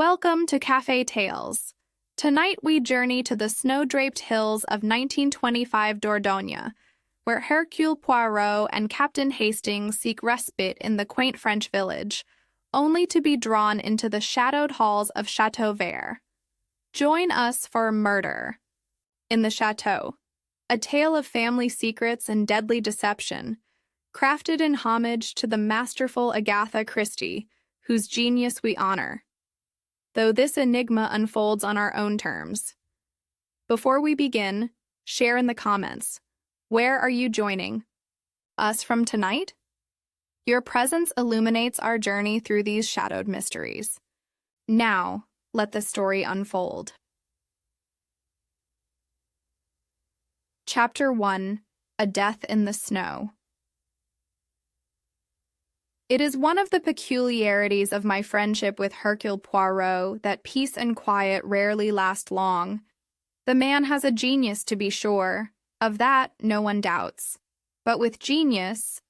Welcome to Cafe Tales. Tonight we journey to the snow-draped hills of 1925 Dordogne, where Hercule Poirot and Captain Hastings seek respite in the quaint French village, only to be drawn into the shadowed halls of Château. Join us for Murder in the Château, a tale of family secrets and deadly deception, crafted in homage to the masterful Agatha Christie, whose genius we honor, though this enigma unfolds on our own terms. Before we begin, share in the comments. Where are you joining us from tonight? Your presence illuminates our journey through these shadowed mysteries. Now, let the story unfold. Chapter 1: A Death in the Snow. It is one of the peculiarities of my friendship with Hercule Poirot that peace and quiet rarely last long. The man has a genius, to be sure. Of that, no one doubts. But with genius,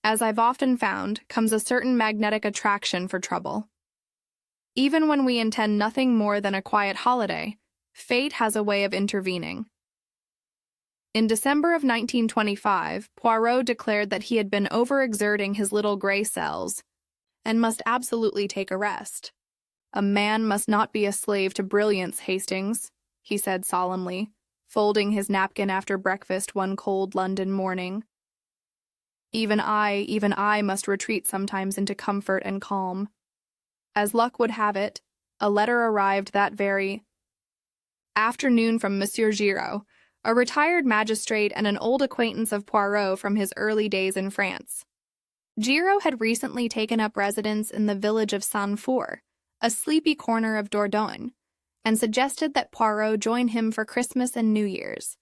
as I've often found, comes a certain magnetic attraction for trouble. Even when we intend nothing more than a quiet holiday, fate has a way of intervening. In December of 1925, Poirot declared that he had been overexerting his little gray cells and must absolutely take a rest. "A man must not be a slave to brilliance, Hastings," he said solemnly, folding his napkin after breakfast one cold London morning. Even I must retreat sometimes into comfort and calm." As luck would have it, a letter arrived that very afternoon from Monsieur Giraud, a retired magistrate and an old acquaintance of Poirot from his early days in France. Giraud had recently taken up residence in the village of Saint-Four, a sleepy corner of Dordogne, and suggested that Poirot join him for Christmas and New Year's.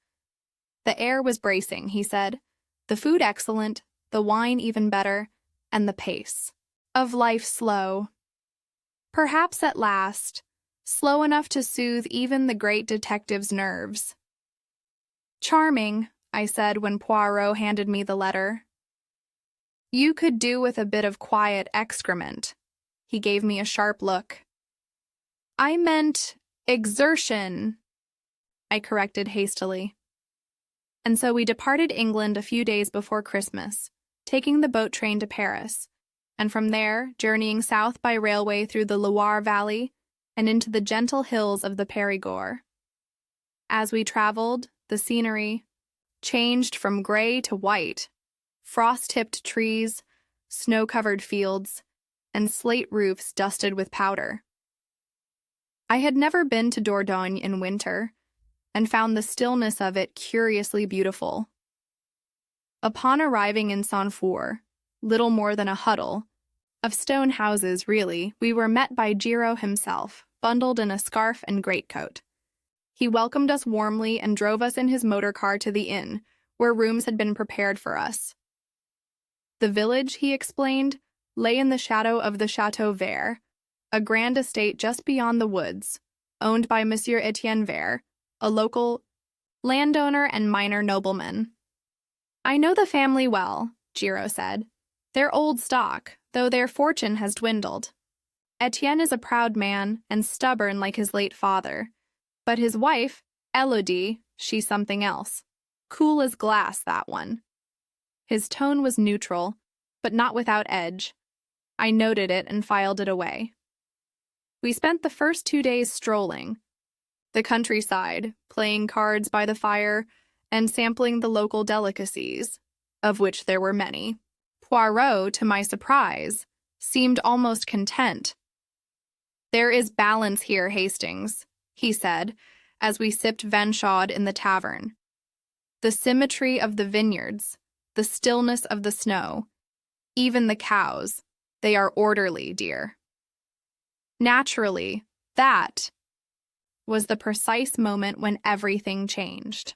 The air was bracing, he said, the food excellent, the wine even better, and the pace of life slow. Perhaps at last, slow enough to soothe even the great detective's nerves. "Charming," I said when Poirot handed me the letter. "You could do with a bit of quiet excrement." He gave me a sharp look. "I meant exertion," I corrected hastily. And so we departed England a few days before Christmas, taking the boat train to Paris, and from there journeying south by railway through the Loire Valley and into the gentle hills of the Périgord. As we traveled, the scenery changed from gray to white, frost-tipped trees, snow-covered fields, and slate roofs dusted with powder. I had never been to Dordogne in winter, and found the stillness of it curiously beautiful. Upon arriving in Saint-Four, little more than a huddle, of stone houses really, we were met by Giraud himself, bundled in a scarf and greatcoat. He welcomed us warmly and drove us in his motor car to the inn, where rooms had been prepared for us. The village, he explained, lay in the shadow of the Château, a grand estate just beyond the woods, owned by Monsieur Étienne Vernet, a local landowner and minor nobleman. "I know the family well," Giraud said. "They're old stock, though their fortune has dwindled. Étienne is a proud man and stubborn like his late father. But his wife, Elodie, she's something else. Cool as glass, that one." His tone was neutral, but not without edge. I noted it and filed it away. We spent the first 2 days strolling the countryside, playing cards by the fire, and sampling the local delicacies, of which there were many. Poirot, to my surprise, seemed almost content. "There is balance here, Hastings," he said, as we sipped vin chaud in the tavern. "The symmetry of the vineyards, the stillness of the snow, even the cows, they are orderly, dear." Naturally, that was the precise moment when everything changed.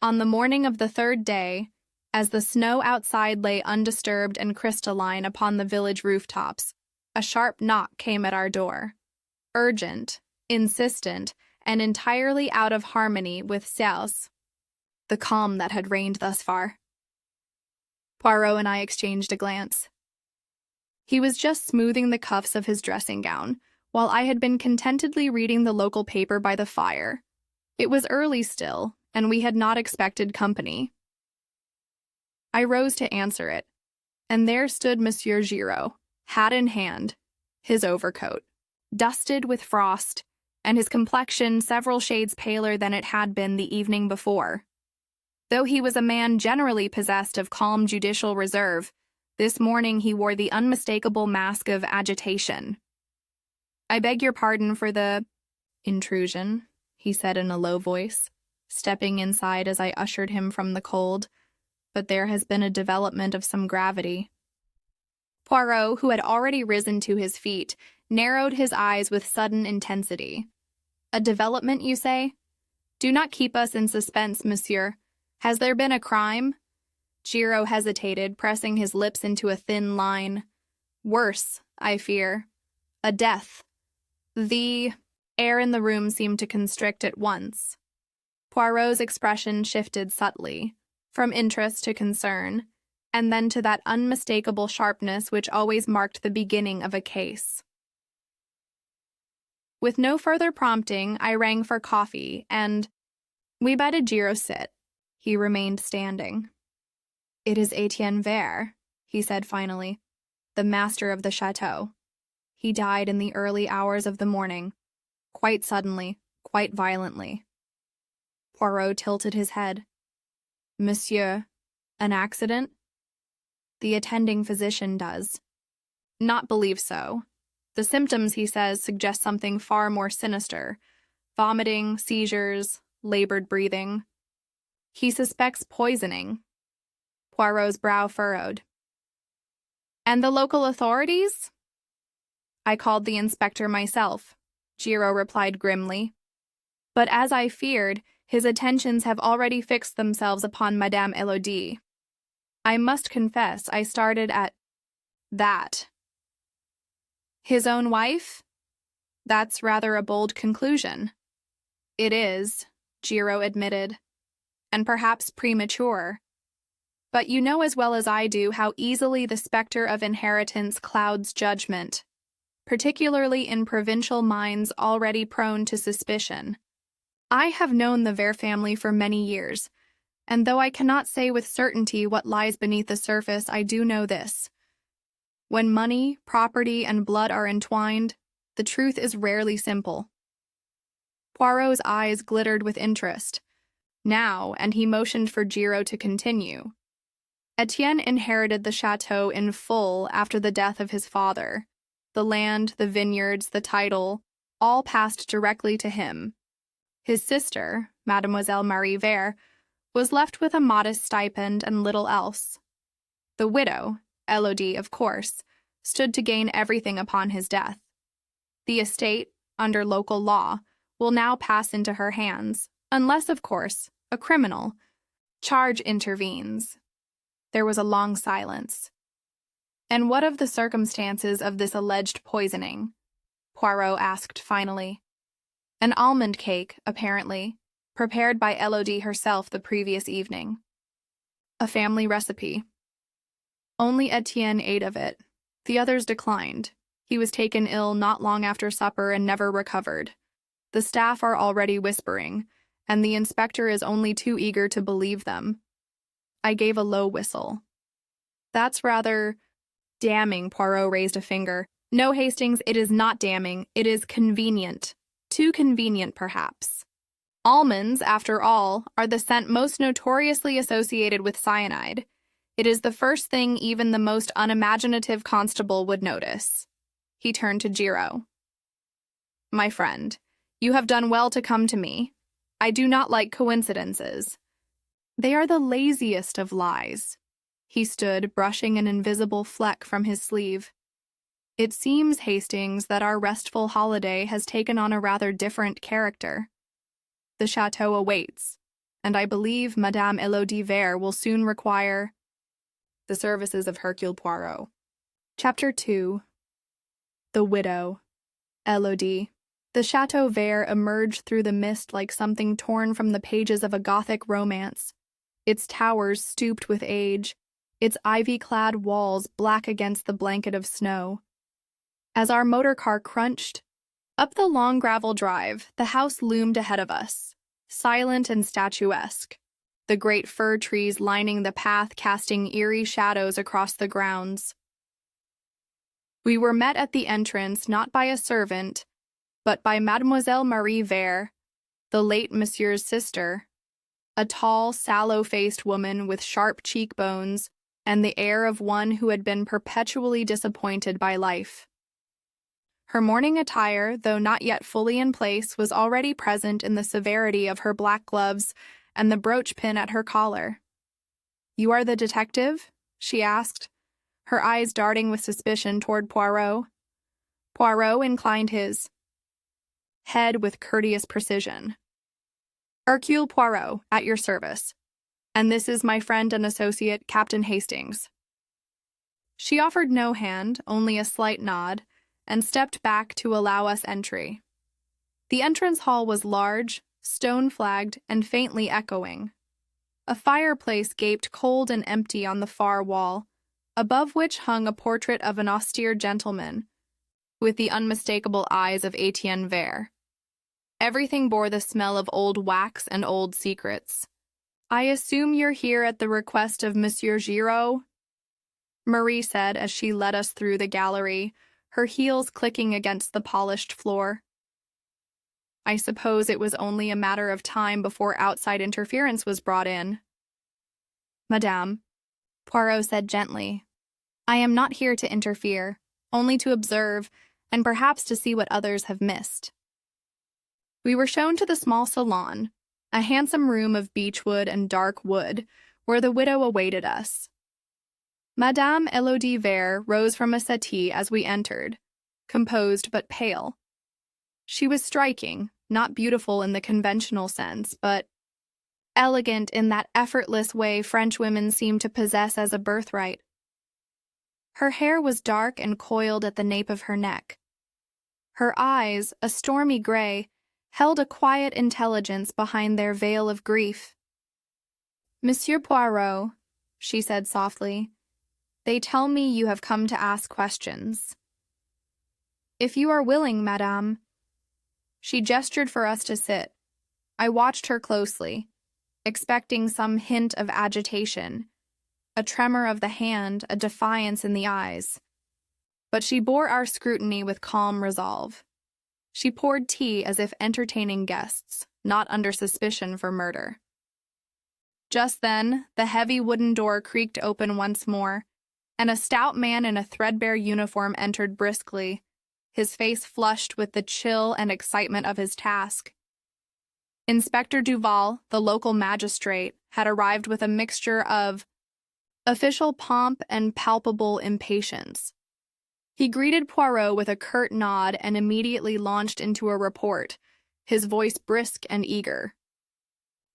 On the morning of the third day, as the snow outside lay undisturbed and crystalline upon the village rooftops, a sharp knock came at our door. Urgent, insistent, and entirely out of harmony with the calm that had reigned thus far. Poirot and I exchanged a glance. He was just smoothing the cuffs of his dressing gown, while I had been contentedly reading the local paper by the fire. It was early still, and we had not expected company. I rose to answer it, and there stood Monsieur Giraud, hat in hand, his overcoat, dusted with frost, and his complexion several shades paler than it had been the evening before. Though he was a man generally possessed of calm judicial reserve, this morning he wore the unmistakable mask of agitation. "I beg your pardon for the intrusion," he said in a low voice, stepping inside as I ushered him from the cold, "but there has been a development of some gravity." Poirot, who had already risen to his feet, narrowed his eyes with sudden intensity. "A development, you say? Do not keep us in suspense, monsieur. Has there been a crime?" Giraud hesitated, pressing his lips into a thin line. "Worse, I fear. A death." The air in the room seemed to constrict at once. Poirot's expression shifted subtly, from interest to concern, and then to that unmistakable sharpness which always marked the beginning of a case. With no further prompting, I rang for coffee, and we bade Giraud sit. He remained standing. "It is Étienne Vernet," he said finally, "the master of the Château. He died in the early hours of the morning, quite suddenly, quite violently." Poirot tilted his head. "Monsieur, an accident?" "The attending physician does not believe so. The symptoms, he says, suggest something far more sinister: vomiting, seizures, labored breathing. He suspects poisoning." Poirot's brow furrowed. "And the local authorities?" "I called the inspector myself," Giraud replied grimly. "But as I feared, his attentions have already fixed themselves upon Madame Élodie. I must confess I started at that." "His own wife? That's rather a bold conclusion." "It is," Giraud admitted, "and perhaps premature. But you know as well as I do how easily the specter of inheritance clouds judgment, particularly in provincial minds already prone to suspicion. I have known the Vernet family for many years, and though I cannot say with certainty what lies beneath the surface, I do know this. When money, property, and blood are entwined, the truth is rarely simple." Poirot's eyes glittered with interest. Now, and he motioned for Giraud to continue. Étienne inherited the château in full after the death of his father. The land, the vineyards, the title, all passed directly to him. His sister, Mademoiselle Marie Vernet, was left with a modest stipend and little else. The widow, Élodie, of course, stood to gain everything upon his death. The estate, under local law, will now pass into her hands, unless, of course, a criminal charge intervenes. There was a long silence. "And what of the circumstances of this alleged poisoning?" Poirot asked finally. "An almond cake, apparently, prepared by Élodie herself the previous evening. A family recipe. Only Étienne ate of it. The others declined. He was taken ill not long after supper and never recovered. The staff are already whispering, and the inspector is only too eager to believe them." I gave a low whistle. "That's rather damning." Poirot raised a finger. "No, Hastings, it is not damning. It is convenient. Too convenient, perhaps. Almonds, after all, are the scent most notoriously associated with cyanide. It is the first thing even the most unimaginative constable would notice." He turned to Giraud. "My friend, you have done well to come to me. I do not like coincidences. They are the laziest of lies." He stood, brushing an invisible fleck from his sleeve. "It seems, Hastings, that our restful holiday has taken on a rather different character. The château awaits, and I believe Madame Élodie Vernet will soon require the services of Hercule Poirot." Chapter 2. The Widow. Élodie. The Château Vert emerged through the mist like something torn from the pages of a Gothic romance. Its towers stooped with age, its ivy-clad walls black against the blanket of snow. As our motor car crunched, Up the long gravel drive, the house loomed ahead of us, silent and statuesque, the great fir trees lining the path casting eerie shadows across the grounds. We were met at the entrance not by a servant, but by Mademoiselle Marie Vere, the late Monsieur's sister, a tall, sallow-faced woman with sharp cheekbones and the air of one who had been perpetually disappointed by life. Her mourning attire, though not yet fully in place, was already present in the severity of her black gloves and the brooch pin at her collar. "You are the detective?" she asked, her eyes darting with suspicion toward Poirot. Poirot inclined his head with courteous precision. "Hercule Poirot, at your service. And this is my friend and associate, Captain Hastings." She offered no hand, only a slight nod, and stepped back to allow us entry. The entrance hall was large, stone-flagged, and faintly echoing. A fireplace gaped cold and empty on the far wall, above which hung a portrait of an austere gentleman, with the unmistakable eyes of Étienne Vernet. Everything bore the smell of old wax and old secrets. "I assume you're here at the request of Monsieur Giraud?" Marie said as she led us through the gallery, her heels clicking against the polished floor. I suppose it was only a matter of time before outside interference was brought in. "Madame," Poirot said gently, "I am not here to interfere, only to observe, and perhaps to see what others have missed." We were shown to the small salon, a handsome room of beechwood and dark wood, where the widow awaited us. Madame Élodie Vere rose from a settee as we entered, composed but pale. She was striking, not beautiful in the conventional sense, but elegant in that effortless way French women seem to possess as a birthright. Her hair was dark and coiled at the nape of her neck. Her eyes, a stormy gray, held a quiet intelligence behind their veil of grief. "Monsieur Poirot," she said softly, "they tell me you have come to ask questions." "If you are willing, madame." She gestured for us to sit. I watched her closely, expecting some hint of agitation, a tremor of the hand, a defiance in the eyes. But she bore our scrutiny with calm resolve. She poured tea as if entertaining guests, not under suspicion for murder. Just then, the heavy wooden door creaked open once more, and a stout man in a threadbare uniform entered briskly, his face flushed with the chill and excitement of his task. Inspector Duval, the local magistrate, had arrived with a mixture of official pomp and palpable impatience. He greeted Poirot with a curt nod and immediately launched into a report, his voice brisk and eager.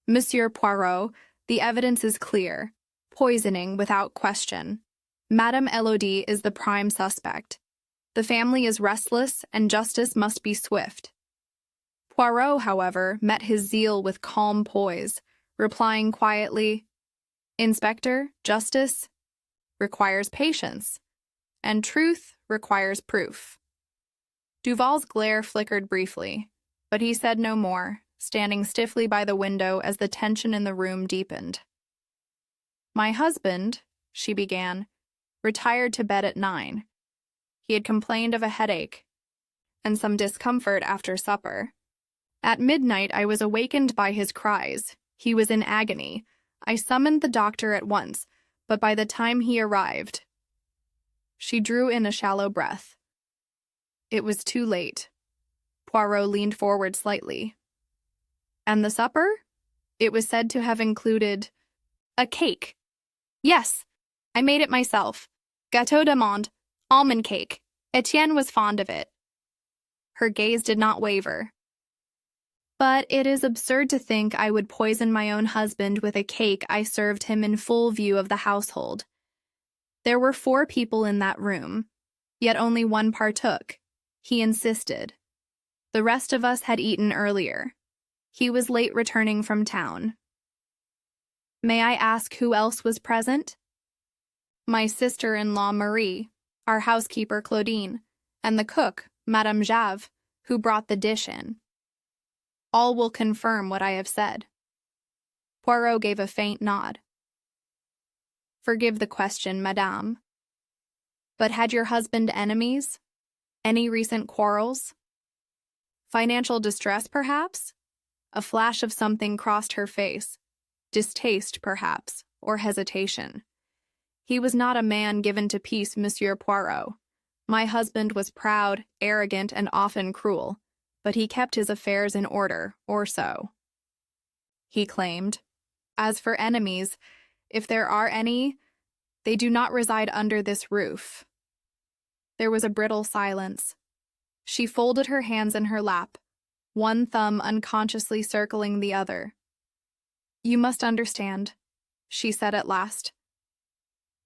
"Monsieur Poirot, the evidence is clear. Poisoning without question. Madame Élodie is the prime suspect. The family is restless and justice must be swift." Poirot, however, met his zeal with calm poise, replying quietly, "Inspector, justice requires patience, and truth requires proof." Duval's glare flickered briefly, but he said no more, standing stiffly by the window as the tension in the room deepened. "My husband," she began, "retired to bed at 9. He had complained of a headache and some discomfort after supper. At midnight, I was awakened by his cries. He was in agony. I summoned the doctor at once, but by the time he arrived..." She drew in a shallow breath. "It was too late." Poirot leaned forward slightly. "And the supper?" "It was said to have included a cake." "Yes, I made it myself. Gâteau d'amande, almond cake. Étienne was fond of it." Her gaze did not waver. "But it is absurd to think I would poison my own husband with a cake I served him in full view of the household. There were 4 people in that room, yet only one partook. He insisted. The rest of us had eaten earlier. He was late returning from town." "May I ask who else was present?" "My sister-in-law Marie, our housekeeper Claudine, and the cook, Madame Jave, Who brought the dish in? All will confirm what I have said. Poirot gave a faint nod. Forgive the question, madame. But had your husband enemies? Any recent quarrels? Financial distress, perhaps? A flash of something crossed her face. Distaste, perhaps, or hesitation. He was not a man given to peace, Monsieur Poirot. My husband was proud, arrogant, and often cruel, but he kept his affairs in order, or so he claimed. As for enemies, if there are any, they do not reside under this roof. There was a brittle silence. She folded her hands in her lap, one thumb unconsciously circling the other. You must understand, she said at last.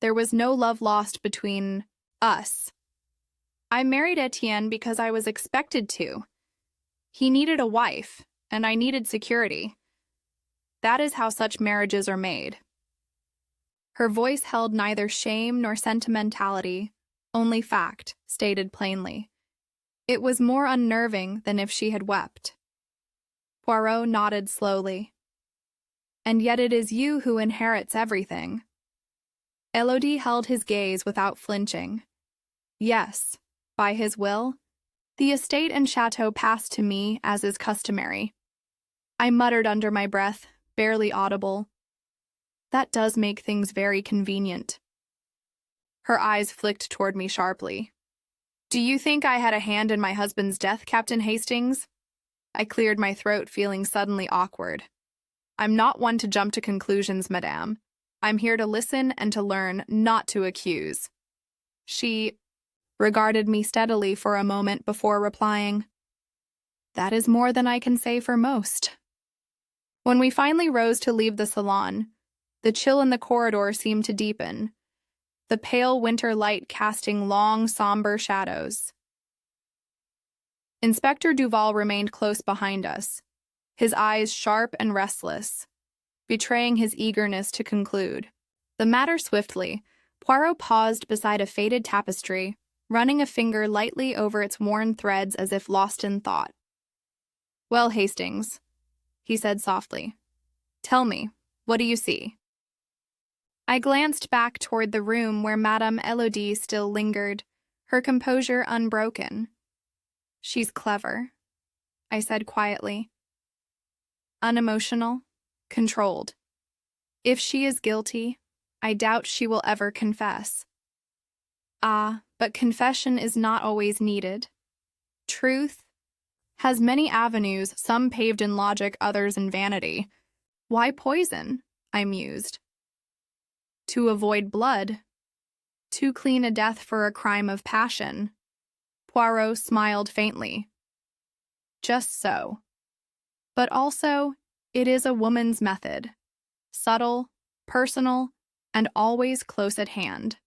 There was no love lost between us. I married Étienne because I was expected to. He needed a wife, and I needed security. That is how such marriages are made. Her voice held neither shame nor sentimentality, only fact, stated plainly. It was more unnerving than if she had wept. Poirot nodded slowly. And yet it is you who inherits everything. Élodie held his gaze without flinching. Yes, by his will, the estate and château passed to me as is customary. I muttered under my breath, barely audible. That does make things very convenient. Her eyes flicked toward me sharply. Do you think I had a hand in my husband's death, Captain Hastings? I cleared my throat, feeling suddenly awkward. I'm not one to jump to conclusions, madame. I'm here to listen and to learn, not to accuse. She regarded me steadily for a moment before replying. That is more than I can say for most. When we finally rose to leave the salon, the chill in the corridor seemed to deepen, the pale winter light casting long, somber shadows. Inspector Duval remained close behind us, his eyes sharp and restless, betraying his eagerness to conclude the matter swiftly. Poirot paused beside a faded tapestry, running a finger lightly over its worn threads as if lost in thought. Well, Hastings, he said softly, tell me, what do you see? I glanced back toward the room where Madame Élodie still lingered, her composure unbroken. She's clever, I said quietly. Unemotional, controlled. If she is guilty, I doubt she will ever confess. Ah, but confession is not always needed. Truth has many avenues, some paved in logic, others in vanity. Why poison? I mused. To avoid blood. Too clean a death for a crime of passion. Poirot smiled faintly. Just so. But also, it is a woman's method. Subtle, personal, and always close at hand.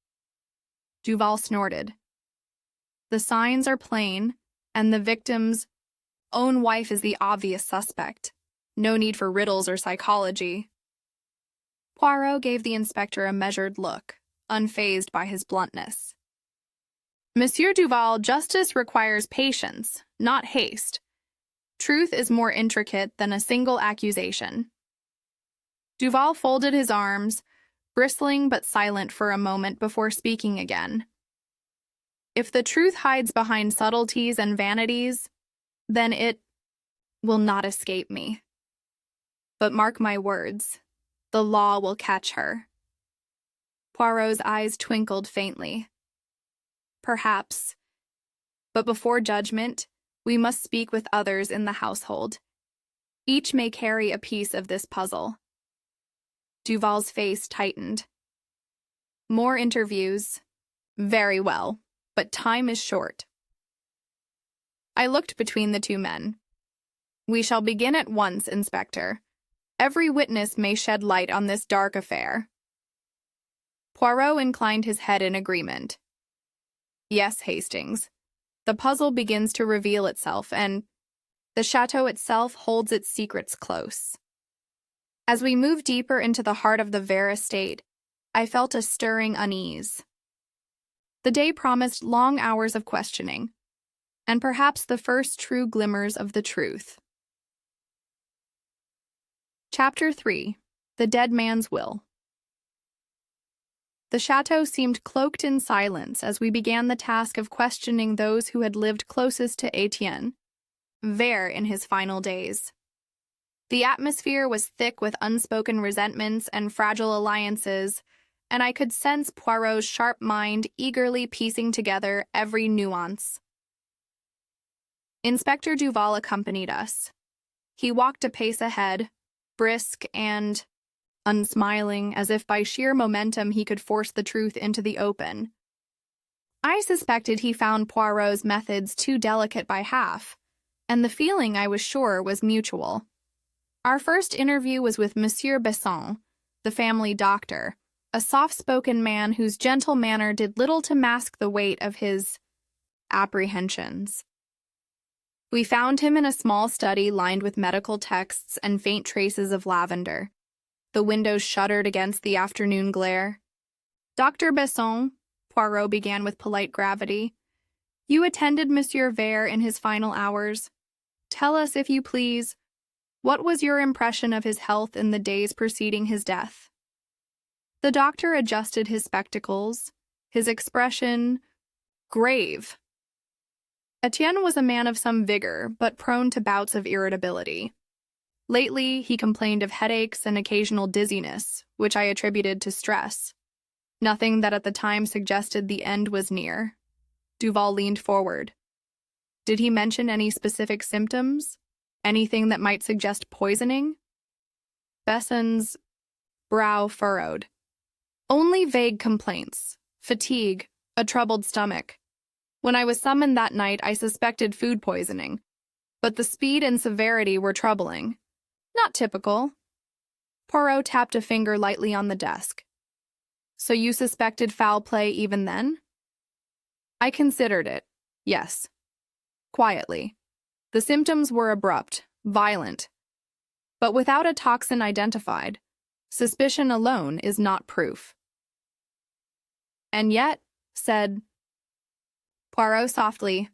Duval snorted. The signs are plain, and the victim's own wife is the obvious suspect. No need for riddles or psychology. Poirot gave the inspector a measured look, unfazed by his bluntness. Monsieur Duval, justice requires patience, not haste. Truth is more intricate than a single accusation. Duval folded his arms, bristling but silent for a moment before speaking again. If the truth hides behind subtleties and vanities, then it will not escape me. But mark my words, the law will catch her. Poirot's eyes twinkled faintly. Perhaps. But before judgment, we must speak with others in the household. Each may carry a piece of this puzzle. Duval's face tightened. More interviews. Very well, but time is short. I looked between the two men. We shall begin at once, Inspector. Every witness may shed light on this dark affair. Poirot inclined his head in agreement. Yes, Hastings. The puzzle begins to reveal itself, and the château itself holds its secrets close. As we moved deeper into the heart of the Vere estate, I felt a stirring unease. The day promised long hours of questioning. and perhaps the first true glimmers of the truth. Chapter 3. The Dead Man's Will. The chateau seemed cloaked in silence as we began the task of questioning those who had lived closest to Étienne Vernet in his final days. The atmosphere was thick with unspoken resentments and fragile alliances, and I could sense Poirot's sharp mind eagerly piecing together every nuance. Inspector Duval accompanied us. He walked a pace ahead, brisk and unsmiling, as if by sheer momentum he could force the truth into the open. I suspected he found Poirot's methods too delicate by half, and the feeling, I was sure, was mutual. Our first interview was with Monsieur Besson, the family doctor, a soft-spoken man whose gentle manner did little to mask the weight of his apprehensions. We found him in a small study lined with medical texts and faint traces of lavender. The windows shuttered against the afternoon glare. "Dr. Besson," Poirot began with polite gravity, "you attended Monsieur Vernet in his final hours. Tell us, if you please, what was your impression of his health in the days preceding his death?" The doctor adjusted his spectacles, his expression grave. Étienne was a man of some vigor, but prone to bouts of irritability. Lately, he complained of headaches and occasional dizziness, which I attributed to stress. Nothing that at the time suggested the end was near. Duval leaned forward. Did he mention any specific symptoms? Anything that might suggest poisoning? Besson's brow furrowed. Only vague complaints, fatigue, a troubled stomach. When I was summoned that night, I suspected food poisoning, but the speed and severity were troubling. Not typical. Poirot tapped a finger lightly on the desk. So you suspected foul play even then? I considered it, yes. Quietly. The symptoms were abrupt, violent. But without a toxin identified, suspicion alone is not proof. And yet, said Poirot softly,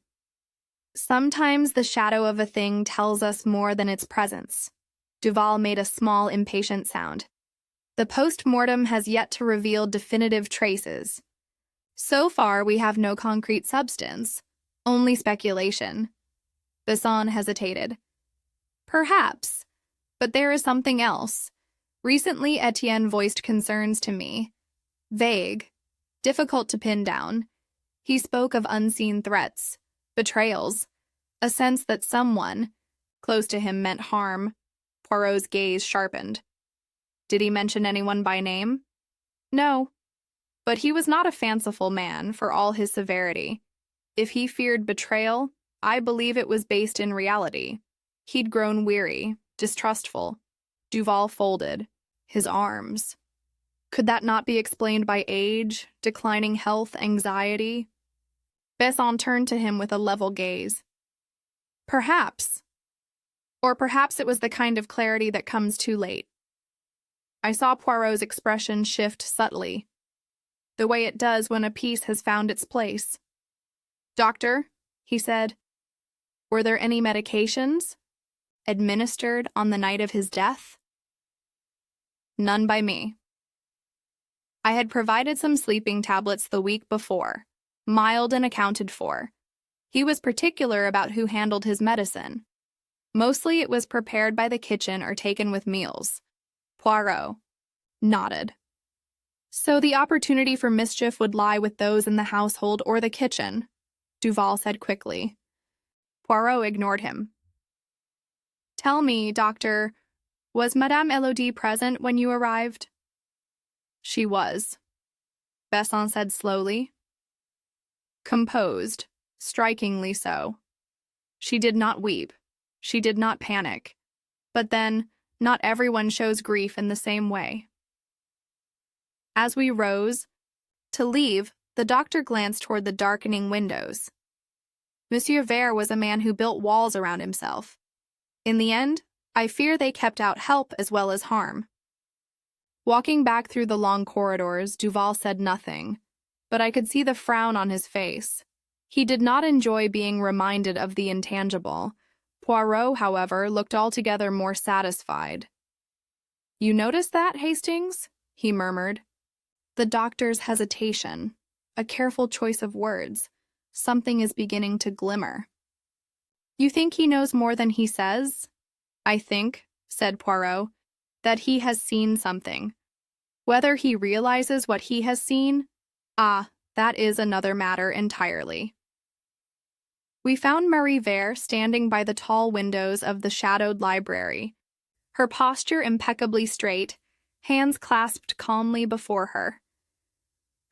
sometimes the shadow of a thing tells us more than its presence. Duval made a small, impatient sound. The post-mortem has yet to reveal definitive traces. So far, we have no concrete substance, only speculation. Besson hesitated. Perhaps, but there is something else. Recently, Étienne voiced concerns to me. Vague, difficult to pin down. He spoke of unseen threats, betrayals, a sense that someone close to him meant harm. Poirot's gaze sharpened. Did he mention anyone by name? No. But he was not a fanciful man, for all his severity. If he feared betrayal, I believe it was based in reality. He'd grown weary, distrustful. Duval folded, his arms. Could that not be explained by age, declining health, anxiety? Besson turned to him with a level gaze. Perhaps. Or perhaps it was the kind of clarity that comes too late. I saw Poirot's expression shift subtly, the way it does when a piece has found its place. Doctor, he said, were there any medications administered on the night of his death? None by me. I had provided some sleeping tablets the week before, mild and accounted for. He was particular about who handled his medicine. Mostly it was prepared by the kitchen or taken with meals. Poirot nodded. So the opportunity for mischief would lie with those in the household or the kitchen, Duval said quickly. Poirot ignored him. Tell me, Doctor, was Madame Elodie present when you arrived? She was, Besson said slowly. Composed, strikingly so. She did not weep. She did not panic. But then, not everyone shows grief in the same way. As we rose to leave, the doctor glanced toward the darkening windows. Monsieur Vernet was a man who built walls around himself. In the end, I fear they kept out help as well as harm. Walking back through the long corridors, Duval said nothing, but I could see the frown on his face. He did not enjoy being reminded of the intangible. Poirot, however, looked altogether more satisfied. "You noticed that, Hastings?" he murmured. The doctor's hesitation, a careful choice of words. Something is beginning to glimmer. "You think he knows more than he says?" "I think," said Poirot, "that he has seen something. Whether he realizes what he has seen? That is another matter entirely." We found Marie Vere standing by the tall windows of the shadowed library, her posture impeccably straight, hands clasped calmly before her.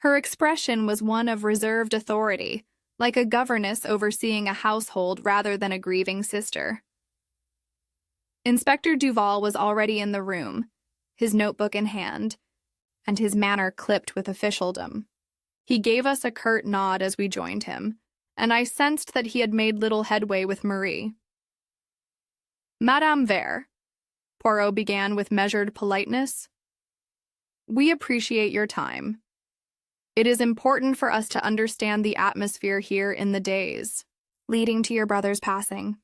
Her expression was one of reserved authority, like a governess overseeing a household rather than a grieving sister. Inspector Duval was already in the room, his notebook in hand, and his manner clipped with officialdom. He gave us a curt nod as we joined him, and I sensed that he had made little headway with Marie. "Madame Vere," Poirot began with measured politeness, "we appreciate your time. It is important for us to understand the atmosphere here in the days leading to your brother's passing."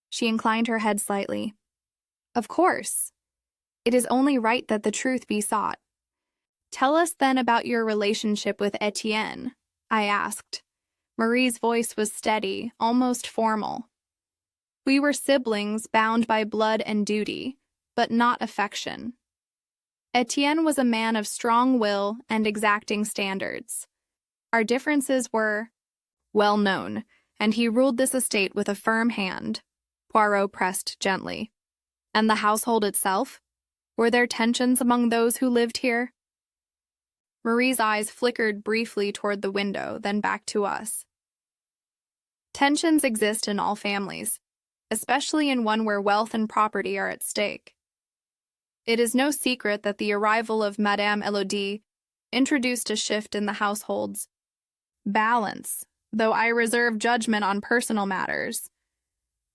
She inclined her head slightly. "Of course. It is only right that the truth be sought." "Tell us then about your relationship with Étienne," I asked. Marie's voice was steady, almost formal. "We were siblings bound by blood and duty, but not affection. Étienne was a man of strong will and exacting standards. Our differences were well known, and he ruled this estate with a firm hand." Poirot pressed gently. "And the household itself? Were there tensions among those who lived here?" Marie's eyes flickered briefly toward the window, then back to us. "Tensions exist in all families, especially in one where wealth and property are at stake. It is no secret that the arrival of Madame Elodie introduced a shift in the household's balance, though I reserve judgment on personal matters."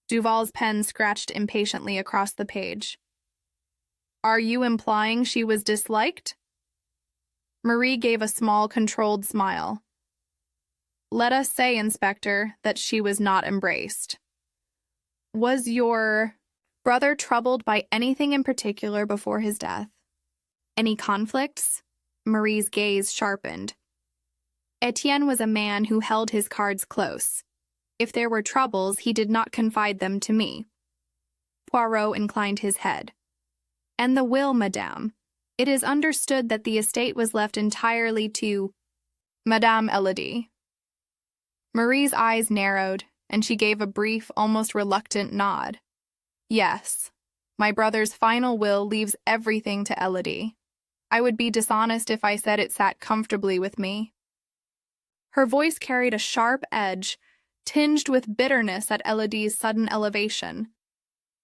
Duval's pen scratched impatiently across the page. "Are you implying she was disliked?" Marie gave a small, controlled smile. "Let us say, Inspector, that she was not embraced." "Was your brother troubled by anything in particular before his death? Any conflicts?" Marie's gaze sharpened. "Étienne was a man who held his cards close. If there were troubles, he did not confide them to me." Poirot inclined his head. "And the will, madame. It is understood that the estate was left entirely to Madame Elodie." Marie's eyes narrowed, and she gave a brief, almost reluctant nod. "Yes, my brother's final will leaves everything to Elodie. I would be dishonest if I said it sat comfortably with me." Her voice carried a sharp edge, tinged with bitterness at Elodie's sudden elevation.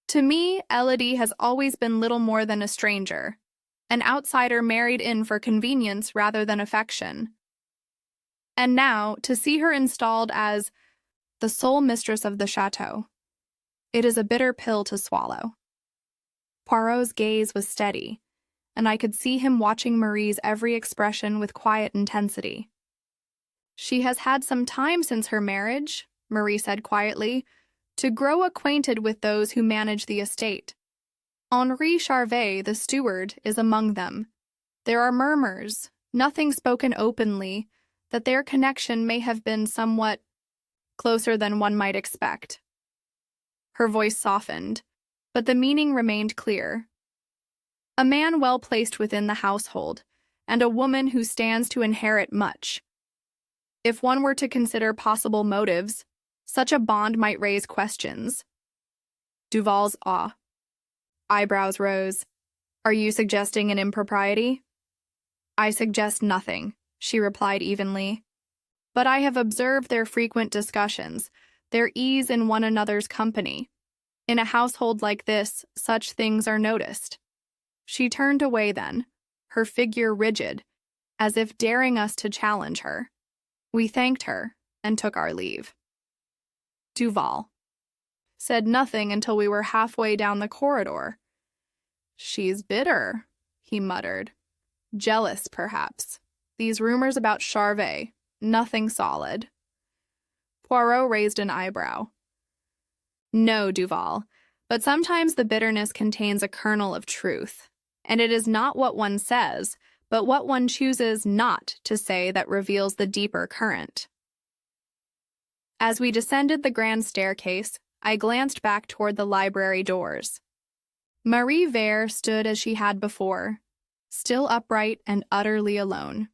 "To me, Elodie has always been little more than a stranger, an outsider married in for convenience rather than affection. And now, to see her installed as the sole mistress of the château, it is a bitter pill to swallow." Poirot's gaze was steady, and I could see him watching Marie's every expression with quiet intensity. "She has had some time since her marriage," Marie said quietly, "to grow acquainted with those who manage the estate. Henri Charvet, the steward, is among them. There are murmurs, nothing spoken openly, that their connection may have been somewhat closer than one might expect." Her voice softened, but the meaning remained clear. "A man well placed within the household, and a woman who stands to inherit much. If one were to consider possible motives, such a bond might raise questions." Duval's eyebrows rose. "Are you suggesting an impropriety?" "I suggest nothing," she replied evenly. "But I have observed their frequent discussions, their ease in one another's company. In a household like this, such things are noticed." She turned away then, her figure rigid, as if daring us to challenge her. We thanked her and took our leave. Duval said nothing until we were halfway down the corridor. "She's bitter," he muttered. "Jealous, perhaps. These rumors about Charvet, nothing solid." Poirot raised an eyebrow. No, Duval, but sometimes the bitterness contains a kernel of truth, and it is not what one says, but what one chooses not to say that reveals the deeper current. As we descended the grand staircase, I glanced back toward the library doors. Marie Vere stood as she had before, still upright and utterly alone.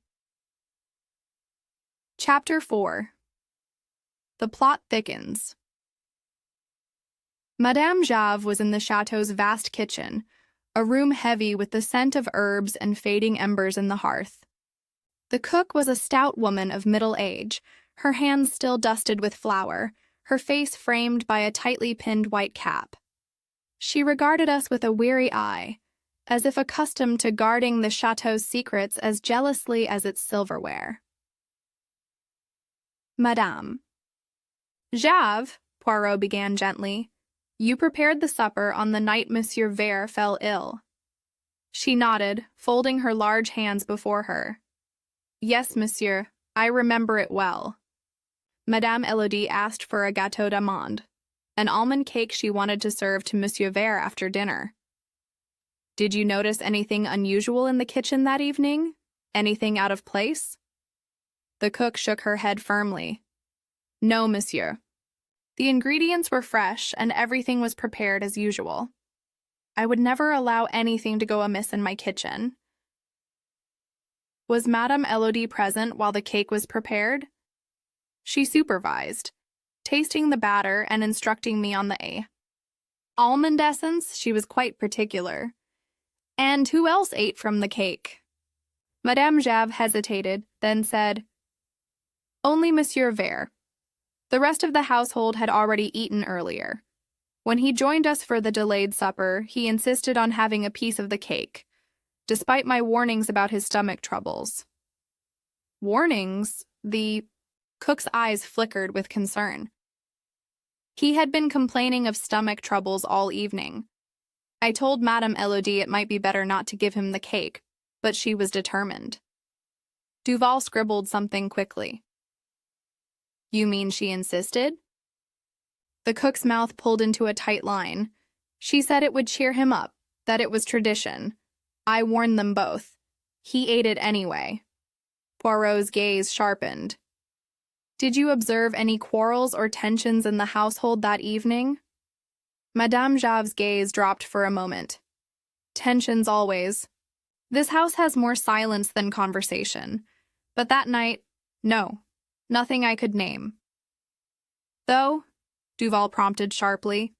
Chapter 4. The plot thickens. Madame Jave was in the chateau's vast kitchen, a room heavy with the scent of herbs and fading embers in the hearth. The cook was a stout woman of middle age, her hands still dusted with flour, her face framed by a tightly pinned white cap. She regarded us with a weary eye, as if accustomed to guarding the chateau's secrets as jealously as its silverware. Madame. Jave, Poirot began gently, you prepared the supper on the night Monsieur Vere fell ill. She nodded, folding her large hands before her. Yes, monsieur, I remember it well. Madame Elodie asked for a gâteau d'amande, an almond cake she wanted to serve to Monsieur Vere after dinner. Did you notice anything unusual in the kitchen that evening? Anything out of place? The cook shook her head firmly. No, monsieur. The ingredients were fresh and everything was prepared as usual. I would never allow anything to go amiss in my kitchen. Was Madame Elodie present while the cake was prepared? She supervised, tasting the batter and instructing me on the almond essence. She was quite particular. And who else ate from the cake? Madame Jave hesitated, then said, Only Monsieur Vere. The rest of the household had already eaten earlier. When he joined us for the delayed supper, he insisted on having a piece of the cake, despite my warnings about his stomach troubles. Warnings? The cook's eyes flickered with concern. He had been complaining of stomach troubles all evening. I told Madame Elodie it might be better not to give him the cake, but she was determined. Duval scribbled something quickly. You mean she insisted? The cook's mouth pulled into a tight line. She said it would cheer him up, that it was tradition. I warned them both. He ate it anyway. Poirot's gaze sharpened. Did you observe any quarrels or tensions in the household that evening? Madame Jave's gaze dropped for a moment. Tensions always. This house has more silence than conversation. But that night, no. Nothing I could name. Though, Duval prompted sharply.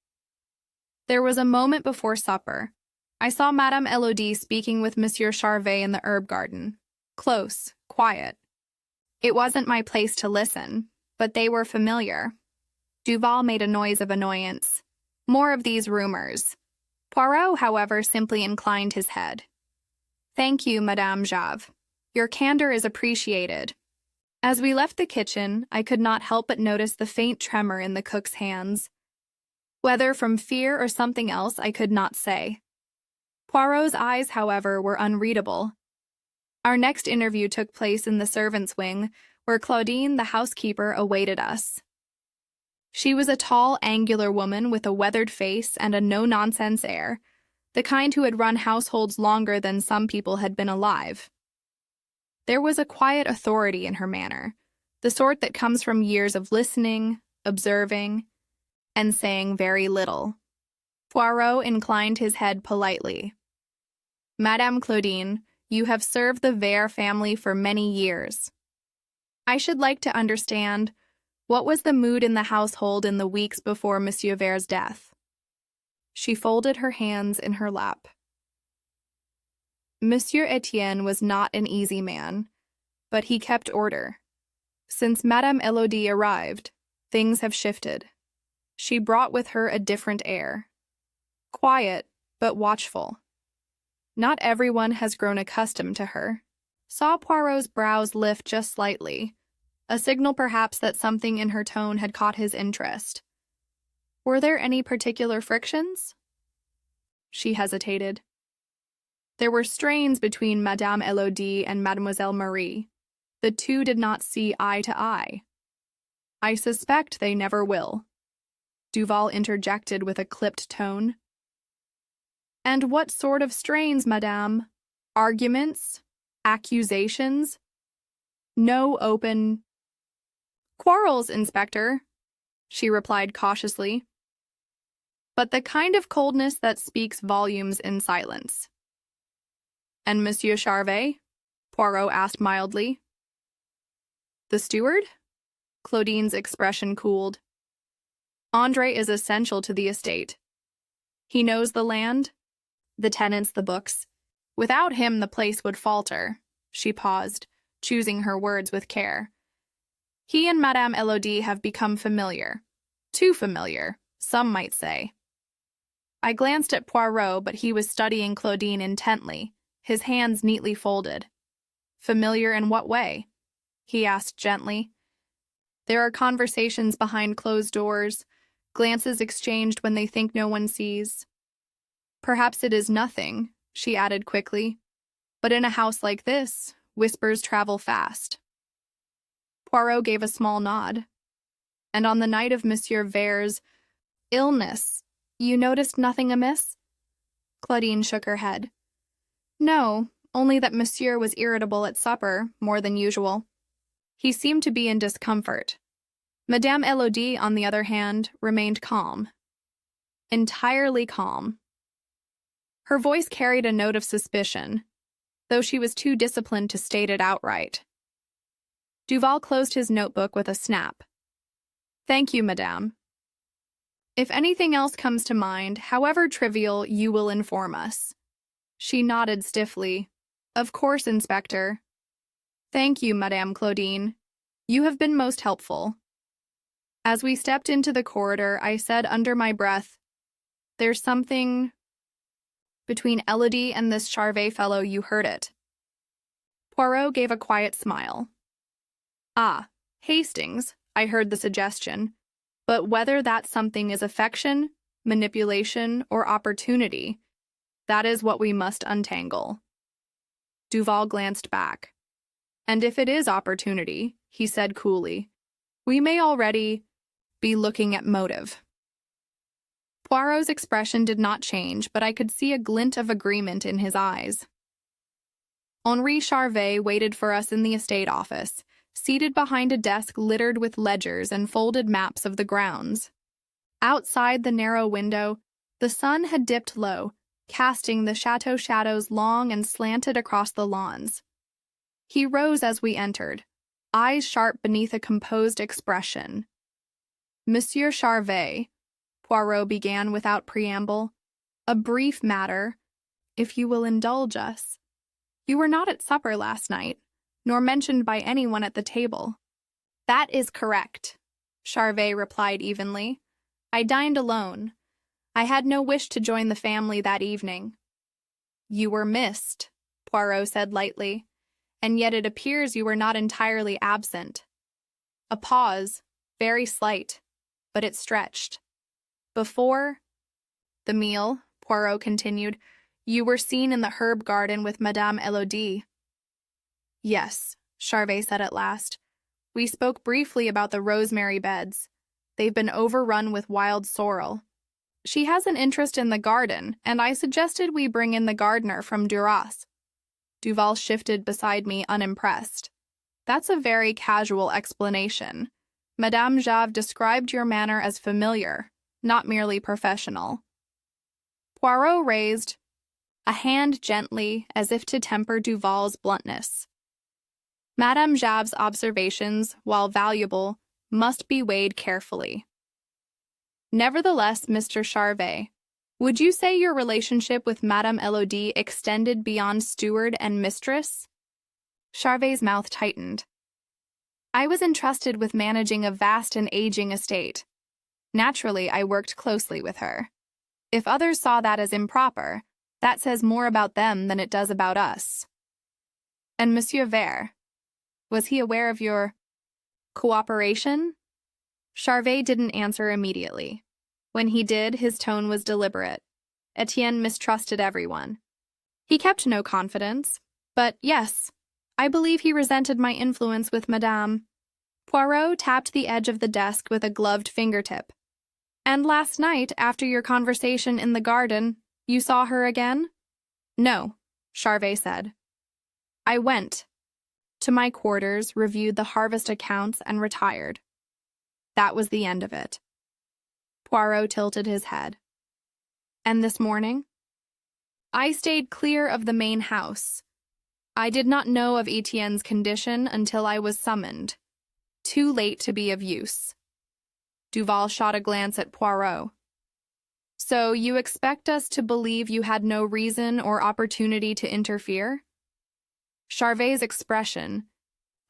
There was a moment before supper. I saw Madame Elodie speaking with Monsieur Charvet in the herb garden. Close, quiet. It wasn't my place to listen, but they were familiar. Duval made a noise of annoyance. More of these rumors. Poirot, however, simply inclined his head. Thank you, Madame Jave. Your candor is appreciated. As we left the kitchen, I could not help but notice the faint tremor in the cook's hands. Whether from fear or something else, I could not say. Poirot's eyes, however, were unreadable. Our next interview took place in the servants' wing, where Claudine, the housekeeper, awaited us. She was a tall, angular woman with a weathered face and a no-nonsense air, the kind who had run households longer than some people had been alive. There was a quiet authority in her manner, the sort that comes from years of listening, observing, and saying very little. Poirot inclined his head politely. Madame Claudine, you have served the Vere family for many years. I should like to understand, what was the mood in the household in the weeks before Monsieur Vere's death? She folded her hands in her lap. Monsieur Étienne was not an easy man, but he kept order. Since Madame Elodie arrived, things have shifted. She brought with her a different air. Quiet, but watchful. Not everyone has grown accustomed to her. Saw Poirot's brows lift just slightly, a signal perhaps that something in her tone had caught his interest. Were there any particular frictions? She hesitated. There were strains between Madame Elodie and Mademoiselle Marie. The two did not see eye to eye. I suspect they never will. Duval interjected with a clipped tone. And what sort of strains, madame? Arguments? Accusations? No open quarrels, Inspector, she replied cautiously. But the kind of coldness that speaks volumes in silence. And Monsieur Charvet? Poirot asked mildly. The steward? Claudine's expression cooled. André is essential to the estate. He knows the land, the tenants, the books. Without him, the place would falter. She paused, choosing her words with care. He and Madame Elodie have become familiar. Too familiar, some might say. I glanced at Poirot, but he was studying Claudine intently, his hands neatly folded. Familiar in what way? He asked gently. There are conversations behind closed doors, glances exchanged when they think no one sees. Perhaps it is nothing, she added quickly, but in a house like this, whispers travel fast. Poirot gave a small nod. And on the night of Monsieur Vert's illness, you noticed nothing amiss? Claudine shook her head. No, only that Monsieur was irritable at supper, more than usual. He seemed to be in discomfort. Madame Elodie, on the other hand, remained calm. Entirely calm. Her voice carried a note of suspicion, though she was too disciplined to state it outright. Duval closed his notebook with a snap. Thank you, madame. If anything else comes to mind, however trivial, you will inform us. She nodded stiffly. Of course, Inspector. Thank you, Madame Claudine. You have been most helpful. As we stepped into the corridor, I said under my breath, There's something between Elodie and this Charvet fellow, you heard it. Poirot gave a quiet smile. Ah, Hastings, I heard the suggestion. But whether that something is affection, manipulation, or opportunity, that is what we must untangle. Duval glanced back. And if it is opportunity, he said coolly, we may already be looking at motive. Poirot's expression did not change, but I could see a glint of agreement in his eyes. Henri Charvet waited for us in the estate office, seated behind a desk littered with ledgers and folded maps of the grounds. Outside the narrow window, the sun had dipped low, casting the chateau shadows long and slanted across the lawns. He rose as we entered, eyes sharp beneath a composed expression. Monsieur Charvet, Poirot began without preamble, a brief matter, if you will indulge us. You were not at supper last night, nor mentioned by anyone at the table. That is correct, Charvet replied evenly. I dined alone. I had no wish to join the family that evening. You were missed, Poirot said lightly, and yet it appears you were not entirely absent. A pause, very slight, but it stretched. Before the meal, Poirot continued, you were seen in the herb garden with Madame Elodie. Yes, Charvet said at last. We spoke briefly about the rosemary beds. They've been overrun with wild sorrel. She has an interest in the garden, and I suggested we bring in the gardener from Duras. Duval shifted beside me, unimpressed. That's a very casual explanation. Madame Jave described your manner as familiar, not merely professional. Poirot raised a hand gently, as if to temper Duval's bluntness. Madame Jave's observations, while valuable, must be weighed carefully. Nevertheless, Mr. Charvet, would you say your relationship with Madame Elodie extended beyond steward and mistress? Charvet's mouth tightened. I was entrusted with managing a vast and aging estate. Naturally, I worked closely with her. If others saw that as improper, that says more about them than it does about us. And Monsieur Vert, was he aware of your cooperation? Charvet didn't answer immediately. When he did, his tone was deliberate. Étienne mistrusted everyone. He kept no confidence, but yes, I believe he resented my influence with Madame. Poirot tapped the edge of the desk with a gloved fingertip. And last night, after your conversation in the garden, you saw her again? No, Charvet said. I went to my quarters, reviewed the harvest accounts, and retired. That was the end of it. Poirot tilted his head. And this morning? I stayed clear of the main house. I did not know of Etienne's condition until I was summoned. Too late to be of use. Duval shot a glance at Poirot. So you expect us to believe you had no reason or opportunity to interfere? Charvet's expression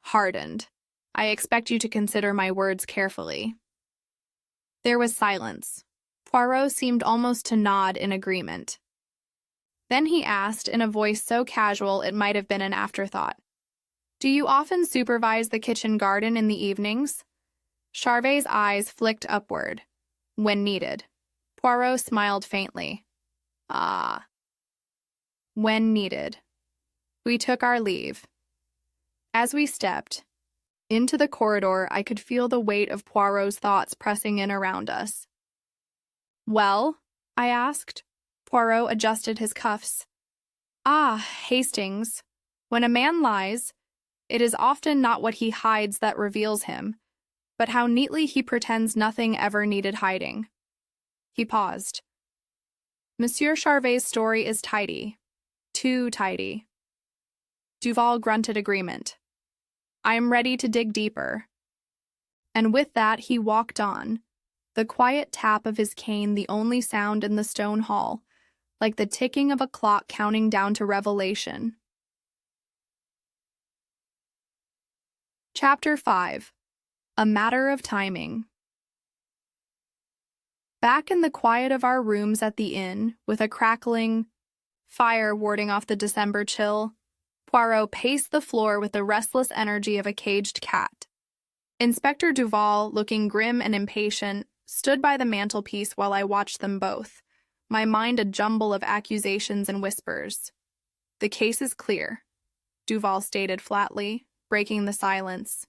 hardened. I expect you to consider my words carefully. There was silence. Poirot seemed almost to nod in agreement. Then he asked in a voice so casual it might have been an afterthought. Do you often supervise the kitchen garden in the evenings? Charvet's eyes flicked upward. When needed. Poirot smiled faintly. Ah. When needed. We took our leave. As we stepped into the corridor, I could feel the weight of Poirot's thoughts pressing in around us. Well? I asked. Poirot adjusted his cuffs. Ah, Hastings. When a man lies, it is often not what he hides that reveals him, but how neatly he pretends nothing ever needed hiding. He paused. Monsieur Charvet's story is tidy. Too tidy. Duval grunted agreement. I am ready to dig deeper. And with that he walked on, the quiet tap of his cane the only sound in the stone hall, like the ticking of a clock counting down to revelation. Chapter 5. A Matter of Timing. Back in the quiet of our rooms at the inn, with a crackling fire warding off the December chill, Poirot paced the floor with the restless energy of a caged cat. Inspector Duval, looking grim and impatient, stood by the mantelpiece while I watched them both, my mind a jumble of accusations and whispers. The case is clear, Duval stated flatly, breaking the silence.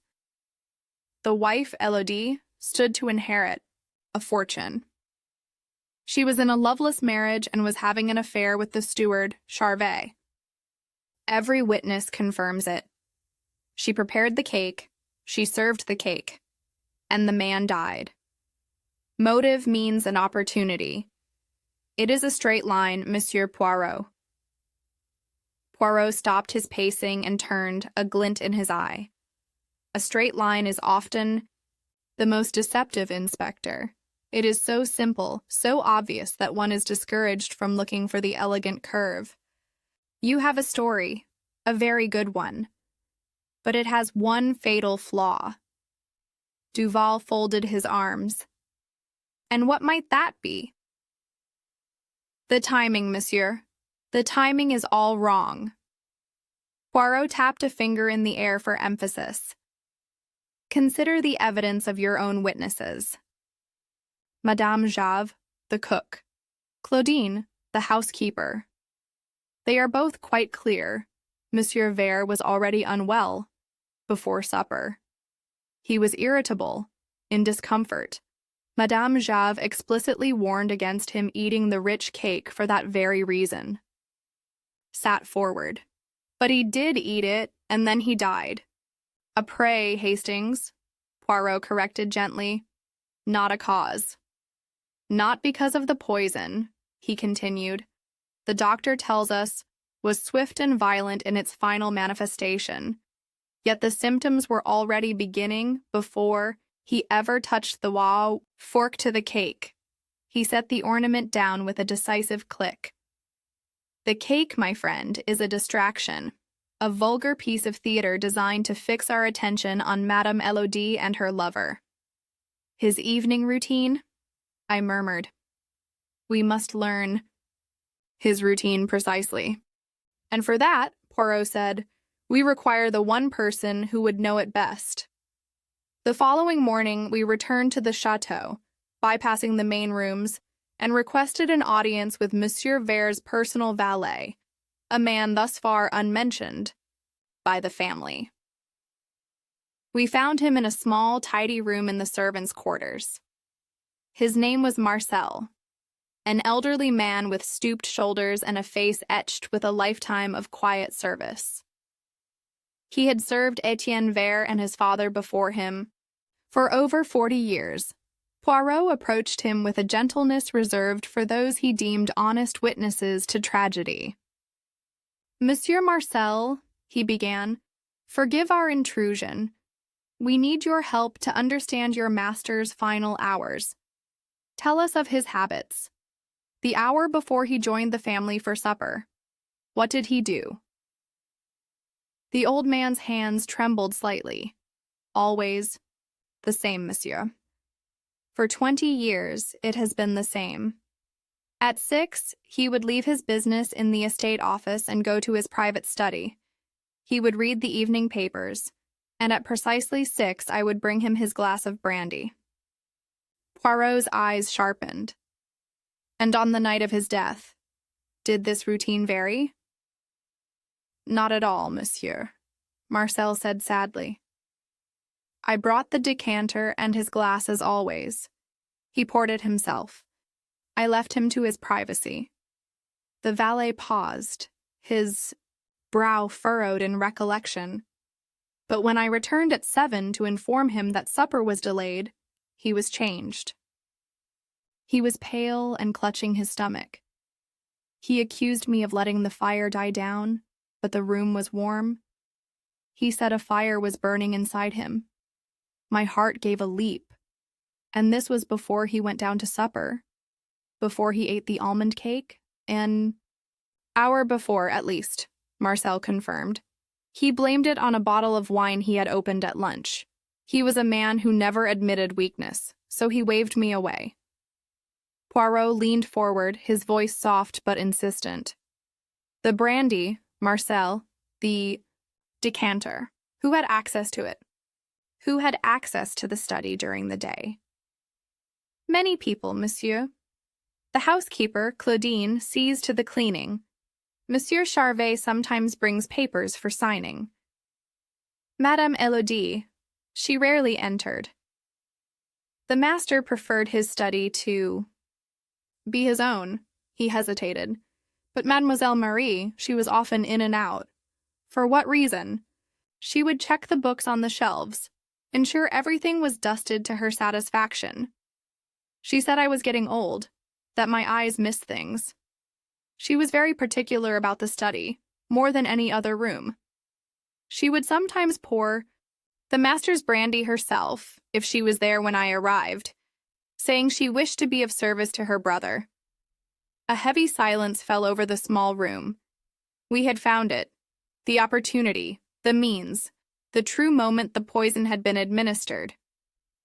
The wife, Elodie, stood to inherit a fortune. She was in a loveless marriage and was having an affair with the steward, Charvet. Every witness confirms it. She prepared the cake, she served the cake, and the man died. Motive means an opportunity. It is a straight line, Monsieur Poirot. Poirot stopped his pacing and turned, a glint in his eye. A straight line is often the most deceptive, Inspector. It is so simple, so obvious that one is discouraged from looking for the elegant curve. You have a story, a very good one, but it has one fatal flaw. Duval folded his arms. And what might that be? The timing, monsieur. The timing is all wrong. Poirot tapped a finger in the air for emphasis. Consider the evidence of your own witnesses. Madame Jave, the cook. Claudine, the housekeeper. They are both quite clear. Monsieur Vere was already unwell before supper. He was irritable, in discomfort. Madame Jave explicitly warned against him eating the rich cake for that very reason. Sat forward. But he did eat it, and then he died. A prey, Hastings, Poirot corrected gently. Not a cause. Not because of the poison, he continued. The doctor tells us was swift and violent in its final manifestation, yet the symptoms were already beginning before he ever touched the fork to the cake. He set the ornament down with a decisive click. The cake, my friend, is a distraction, a vulgar piece of theater designed to fix our attention on Madame Elodie and her lover. His evening routine? I murmured. We must learn his routine precisely. And for that, Poirot said, we require the one person who would know it best. The following morning, we returned to the Château, bypassing the main rooms, and requested an audience with Monsieur Vere's personal valet, a man thus far unmentioned by the family. We found him in a small, tidy room in the servants' quarters. His name was Marcel, an elderly man with stooped shoulders and a face etched with a lifetime of quiet service. He had served Étienne Vernet and his father before him for over 40 years. Poirot approached him with a gentleness reserved for those he deemed honest witnesses to tragedy. "Monsieur Marcel," he began, "forgive our intrusion. We need your help to understand your master's final hours. Tell us of his habits. The hour before he joined the family for supper. What did he do?" The old man's hands trembled slightly. "Always the same, monsieur. For 20 years, it has been the same. At 6, he would leave his business in the estate office and go to his private study. He would read the evening papers, and at precisely 6, I would bring him his glass of brandy." Poirot's eyes sharpened. "And on the night of his death, did this routine vary?" "Not at all, monsieur," Marcel said sadly. "I brought the decanter and his glass as always. He poured it himself. I left him to his privacy." The valet paused, his brow furrowed in recollection. But when I returned at 7 to inform him that supper was delayed, he was changed. He was pale and clutching his stomach. He accused me of letting the fire die down, but the room was warm. He said a fire was burning inside him. My heart gave a leap. And this was before he went down to supper, before he ate the almond cake, an hour before, at least, Marcel confirmed. He blamed it on a bottle of wine he had opened at lunch. He was a man who never admitted weakness, so he waved me away. Poirot leaned forward, his voice soft but insistent. "The brandy, Marcel, the decanter. Who had access to it? Who had access to the study during the day?" "Many people, monsieur. The housekeeper, Claudine, sees to the cleaning. Monsieur Charvet sometimes brings papers for signing. Madame Elodie, she rarely entered. The master preferred his study to be his own." He hesitated. "But Mademoiselle Marie, she was often in and out. For what reason? She would check the books on the shelves, ensure everything was dusted to her satisfaction. She said I was getting old, that my eyes missed things. She was very particular about the study, more than any other room. She would sometimes pour the master's brandy herself, if she was there when I arrived, saying she wished to be of service to her brother." A heavy silence fell over the small room. We had found it, the opportunity, the means, the true moment the poison had been administered.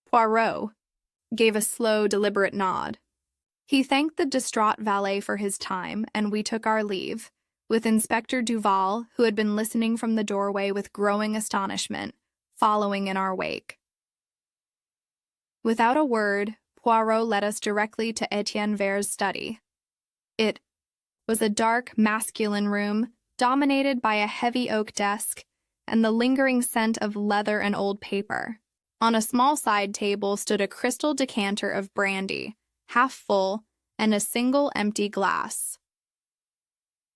Poirot gave a slow, deliberate nod. He thanked the distraught valet for his time, and we took our leave, with Inspector Duval, who had been listening from the doorway with growing astonishment, following in our wake. Without a word, Poirot led us directly to Étienne Vernet's study. It was a dark, masculine room, dominated by a heavy oak desk and the lingering scent of leather and old paper. On a small side table stood a crystal decanter of brandy, half full, and a single empty glass.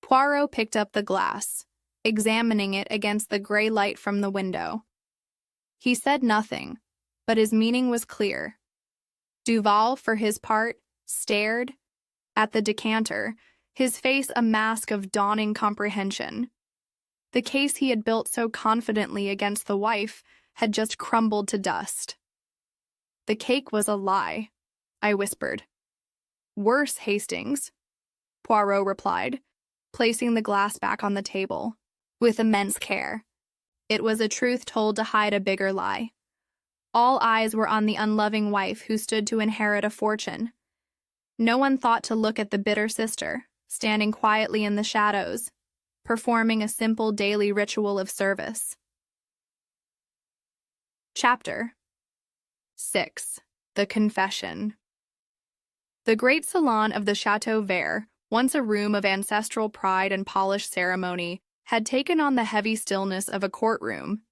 Poirot picked up the glass, examining it against the gray light from the window. He said nothing, but his meaning was clear. Duval, for his part, stared at the decanter, his face a mask of dawning comprehension. The case he had built so confidently against the wife had just crumbled to dust. "The cake was a lie," I whispered. "Worse, Hastings," Poirot replied, placing the glass back on the table, with immense care. It was a truth told to hide a bigger lie. All eyes were on the unloving wife who stood to inherit a fortune. No one thought to look at the bitter sister, standing quietly in the shadows, performing a simple daily ritual of service. Chapter 6. The Confession. The great salon of the Château Vert, once a room of ancestral pride and polished ceremony, had taken on the heavy stillness of a courtroom.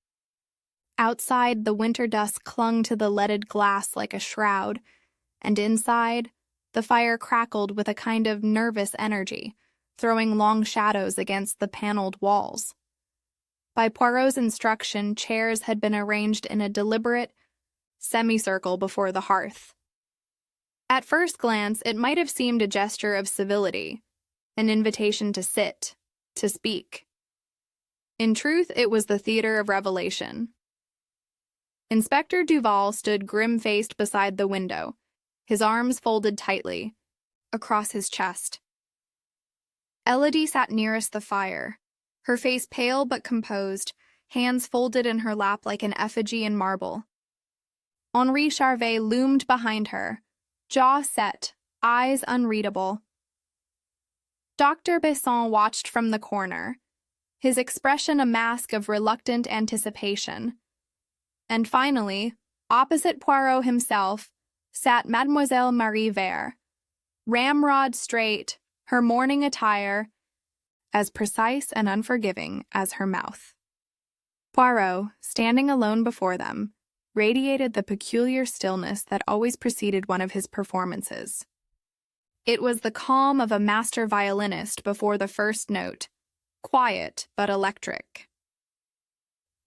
Outside, the winter dusk clung to the leaded glass like a shroud, and inside, the fire crackled with a kind of nervous energy, throwing long shadows against the paneled walls. By Poirot's instruction, chairs had been arranged in a deliberate semicircle before the hearth. At first glance, it might have seemed a gesture of civility, an invitation to sit, to speak. In truth, it was the theater of revelation. Inspector Duval stood grim-faced beside the window, his arms folded tightly across his chest. Elodie sat nearest the fire, her face pale but composed, hands folded in her lap like an effigy in marble. Henri Charvet loomed behind her, jaw set, eyes unreadable. Dr. Besson watched from the corner, his expression a mask of reluctant anticipation. And finally, opposite Poirot himself, sat Mademoiselle Marie Vert, ramrod straight, her morning attire as precise and unforgiving as her mouth. Poirot, standing alone before them, radiated the peculiar stillness that always preceded one of his performances. It was the calm of a master violinist before the first note, quiet but electric.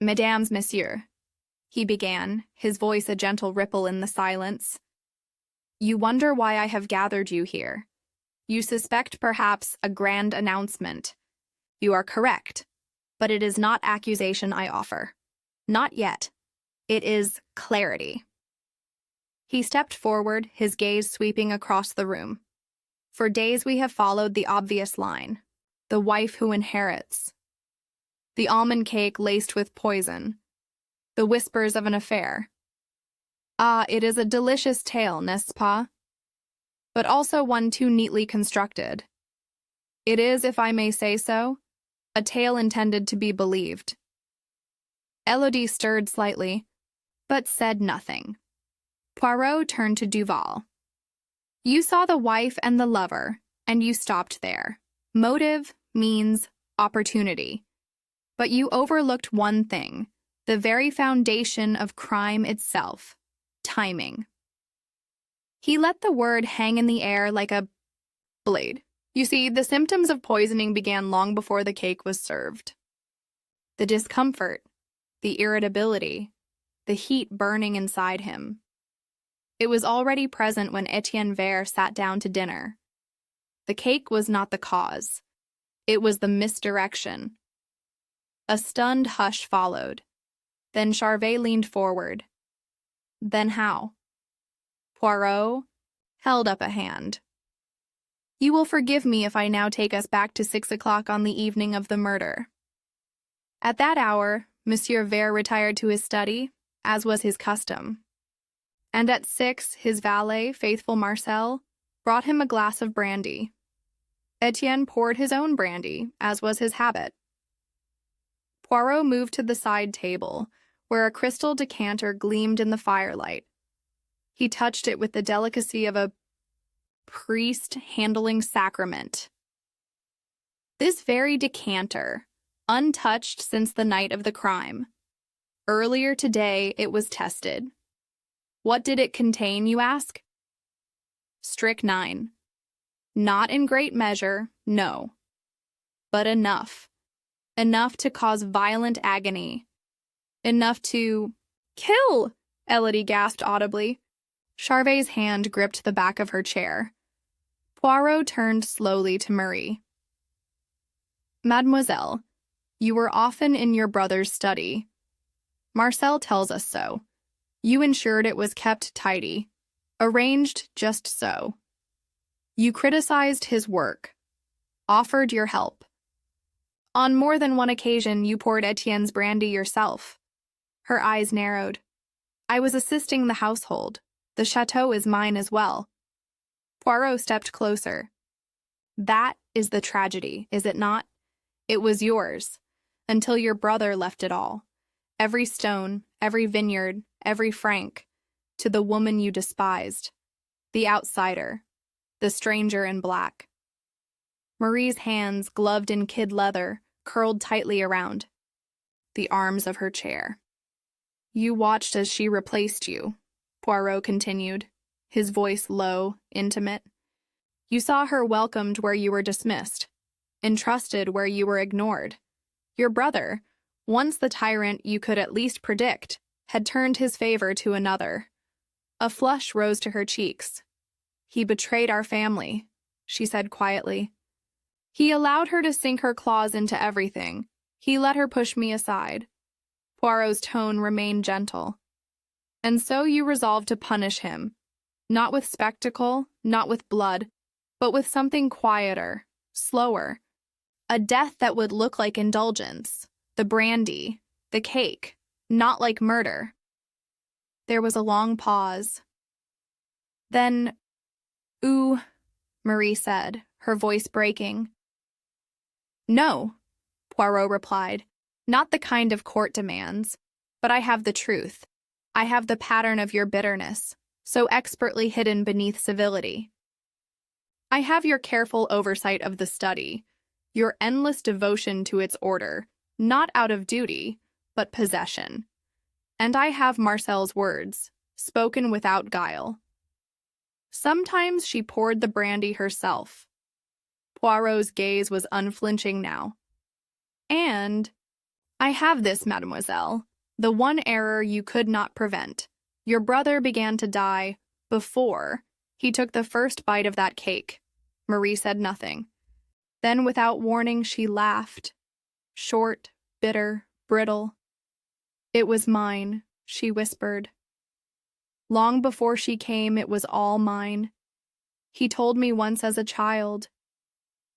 "Mesdames, messieurs," he began, his voice a gentle ripple in the silence. "You wonder why I have gathered you here. You suspect perhaps a grand announcement. You are correct, but it is not accusation I offer. Not yet. It is clarity." He stepped forward, his gaze sweeping across the room. "For days we have followed the obvious line, the wife who inherits. The almond cake laced with poison. The whispers of an affair. Ah, it is a delicious tale, n'est-ce pas? But also one too neatly constructed. It is, if I may say so, a tale intended to be believed." Elodie stirred slightly, but said nothing. Poirot turned to Duval. "You saw the wife and the lover, and you stopped there. Motive, means, opportunity. But you overlooked one thing, the very foundation of crime itself, timing." He let the word hang in the air like a blade. You see, the symptoms of poisoning began long before the cake was served. The discomfort, the irritability, the heat burning inside him. It was already present when Étienne Vernet sat down to dinner. The cake was not the cause. It was the misdirection. A stunned hush followed. Then Charvet leaned forward. "Then how?" Poirot held up a hand. "You will forgive me if I now take us back to 6 o'clock on the evening of the murder." At that hour, Monsieur Vernet retired to his study, as was his custom. And at 6, his valet, faithful Marcel, brought him a glass of brandy. Étienne poured his own brandy, as was his habit. Poirot moved to the side table, where a crystal decanter gleamed in the firelight. He touched it with the delicacy of a priest handling sacrament. This very decanter, untouched since the night of the crime. Earlier today, it was tested. What did it contain, you ask? Strychnine. Not in great measure, no. But enough. Enough to cause violent agony. Enough to kill, Elodie gasped audibly. Charvet's hand gripped the back of her chair. Poirot turned slowly to Marie. "Mademoiselle, you were often in your brother's study. Marcel tells us so. You ensured it was kept tidy, arranged just so. You criticized his work, offered your help. On more than one occasion, you poured Étienne's brandy yourself." Her eyes narrowed. "I was assisting the household. The château is mine as well." Poirot stepped closer. "That is the tragedy, is it not? It was yours, until your brother left it all. Every stone, every vineyard, every franc, to the woman you despised. The outsider, the stranger in black." Marie's hands, gloved in kid leather, curled tightly around the arms of her chair. You watched as she replaced you, Poirot continued, his voice low, intimate. You saw her welcomed where you were dismissed, entrusted where you were ignored. Your brother, once the tyrant you could at least predict, had turned his favor to another. A flush rose to her cheeks. He betrayed our family, she said quietly. He allowed her to sink her claws into everything. He let her push me aside. Poirot's tone remained gentle. And so you resolved to punish him, not with spectacle, not with blood, but with something quieter, slower. A death that would look like indulgence, the brandy, the cake, not like murder. There was a long pause. Then, "Ooh," Marie said, her voice breaking. "No," Poirot replied, "not the kind of court demands. But I have the truth. I have the pattern of your bitterness, so expertly hidden beneath civility. I have your careful oversight of the study, your endless devotion to its order, not out of duty, but possession. And I have Marcel's words, spoken without guile." Sometimes she poured the brandy herself. Poirot's gaze was unflinching now. "And I have this, mademoiselle, the one error you could not prevent. Your brother began to die before he took the first bite of that cake." Marie said nothing. Then, without warning, she laughed. Short, bitter, brittle. "It was mine," she whispered. "Long before she came, it was all mine. He told me once as a child,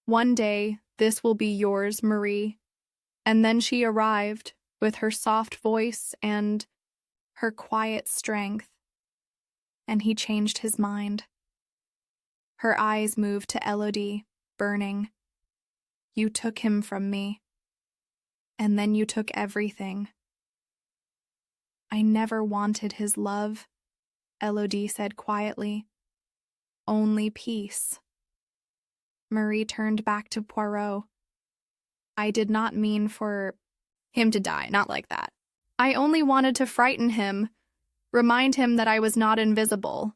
'One day, this will be yours, Marie.' And then she arrived, with her soft voice and her quiet strength. And he changed his mind." Her eyes moved to Elodie, burning. "You took him from me. And then you took everything." "I never wanted his love," Elodie said quietly. "Only peace." Marie turned back to Poirot. "I did not mean for him to die, not like that. I only wanted to frighten him, remind him that I was not invisible."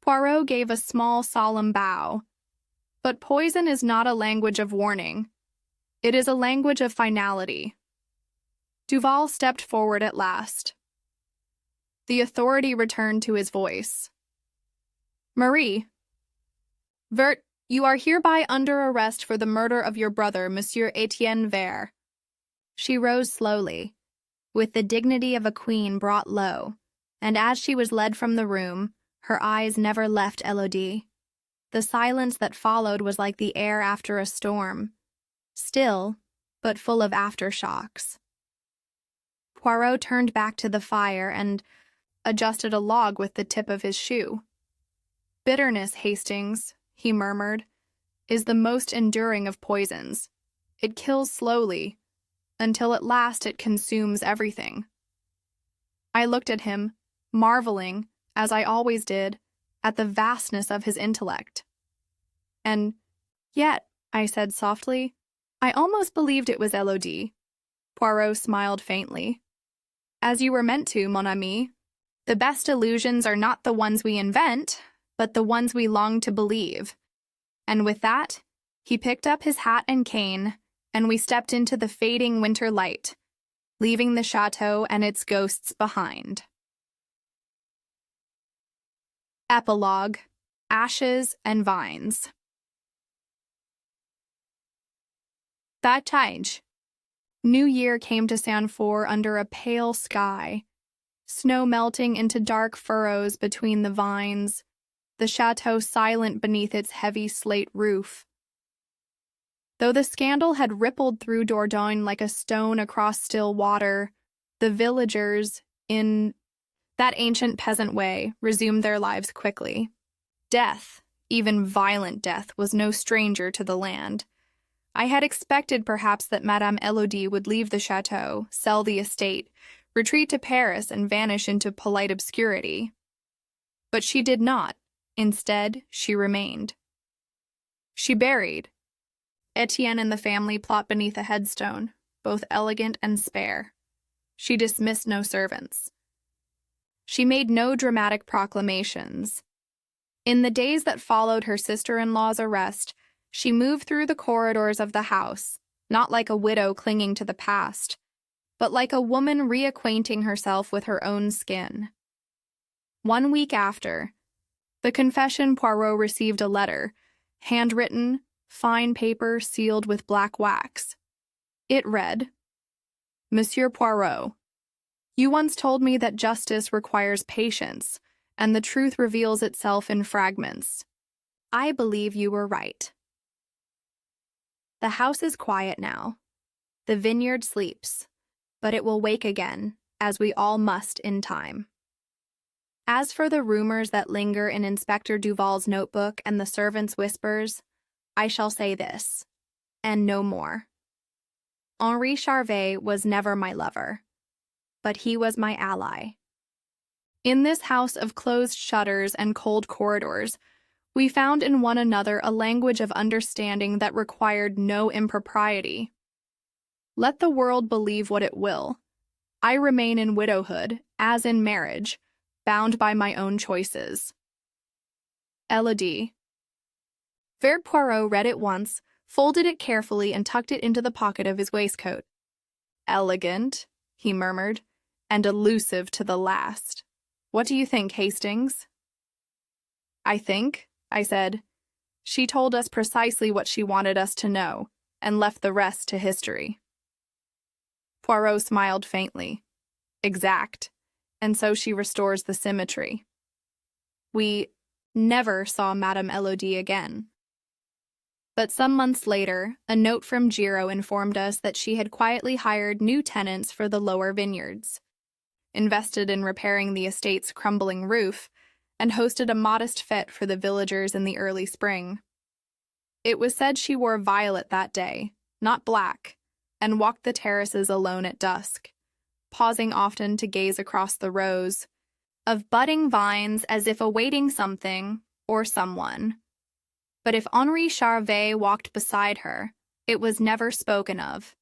Poirot gave a small, solemn bow. "But poison is not a language of warning. It is a language of finality." Duval stepped forward at last. The authority returned to his voice. "Marie, you are hereby under arrest for the murder of your brother, Monsieur Étienne Vernet." She rose slowly, with the dignity of a queen brought low, and as she was led from the room, her eyes never left Elodie. The silence that followed was like the air after a storm, still, but full of aftershocks. Poirot turned back to the fire and adjusted a log with the tip of his shoe. "Bitterness, Hastings," he murmured, "is the most enduring of poisons. It kills slowly, until at last it consumes everything." I looked at him, marveling, as I always did, at the vastness of his intellect. "And yet," I said softly, "I almost believed it was Elodie." Poirot smiled faintly. "As you were meant to, mon ami. The best illusions are not the ones we invent, but the ones we long to believe." And with that, he picked up his hat and cane, and we stepped into the fading winter light, leaving the château and its ghosts behind. Epilogue: Ashes and Vines. That change. New Year came to Saint-Four under a pale sky, snow melting into dark furrows between the vines, the château silent beneath its heavy slate roof. Though the scandal had rippled through Dordogne like a stone across still water, the villagers, in that ancient peasant way, resumed their lives quickly. Death, even violent death, was no stranger to the land. I had expected perhaps that Madame Elodie would leave the château, sell the estate, retreat to Paris, and vanish into polite obscurity. But she did not. Instead, she remained. She buried. Étienne and the family plot beneath a headstone, both elegant and spare. She dismissed no servants. She made no dramatic proclamations. In the days that followed her sister-in-law's arrest, she moved through the corridors of the house, not like a widow clinging to the past, but like a woman reacquainting herself with her own skin. 1 week after, the confession Poirot received a letter, handwritten, fine paper sealed with black wax. It read, "Monsieur Poirot, you once told me that justice requires patience, and the truth reveals itself in fragments. I believe you were right. The house is quiet now. The vineyard sleeps, but it will wake again, as we all must in time. As for the rumors that linger in Inspector Duval's notebook and the servants' whispers, I shall say this, and no more. Henri Charvet was never my lover, but he was my ally. In this house of closed shutters and cold corridors, we found in one another a language of understanding that required no impropriety. Let the world believe what it will. I remain in widowhood, as in marriage, bound by my own choices. Elodie." Vert Poirot read it once, folded it carefully, and tucked it into the pocket of his waistcoat. "Elegant," he murmured, "and elusive to the last. What do you think, Hastings?" "I think," I said, "she told us precisely what she wanted us to know, and left the rest to history." Poirot smiled faintly. "Exact. And so she restores the symmetry." We never saw Madame Elodie again. But some months later, a note from Giro informed us that she had quietly hired new tenants for the lower vineyards, invested in repairing the estate's crumbling roof, and hosted a modest fete for the villagers in the early spring. It was said she wore violet that day, not black, and walked the terraces alone at dusk, pausing often to gaze across the rows of budding vines as if awaiting something or someone. But if Henri Charvet walked beside her, it was never spoken of.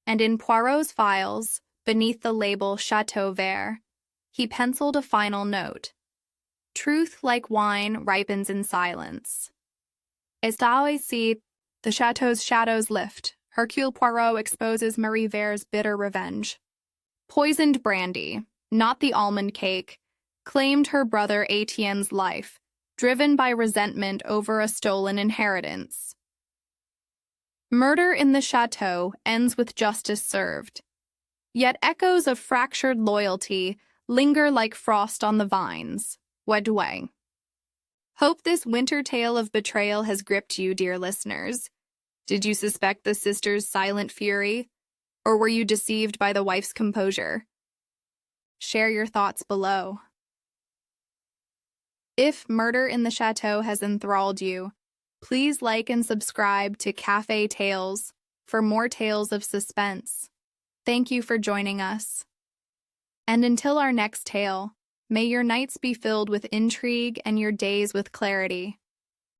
And in Poirot's files, beneath the label Château Vert, he penciled a final note. Truth, like wine, ripens in silence. Está ici, the chateau's shadows lift. Hercule Poirot exposes Marie Vert's bitter revenge. Poisoned brandy, not the almond cake, claimed her brother Étienne's life, driven by resentment over a stolen inheritance. Murder in the chateau ends with justice served. Yet echoes of fractured loyalty linger like frost on the vines. Whodunit. Hope this winter tale of betrayal has gripped you, dear listeners. Did you suspect the sister's silent fury? Or were you deceived by the wife's composure? Share your thoughts below. If Murder in the Chateau has enthralled you, please like and subscribe to Cafe Tales for more tales of suspense. Thank you for joining us. And until our next tale, may your nights be filled with intrigue and your days with clarity.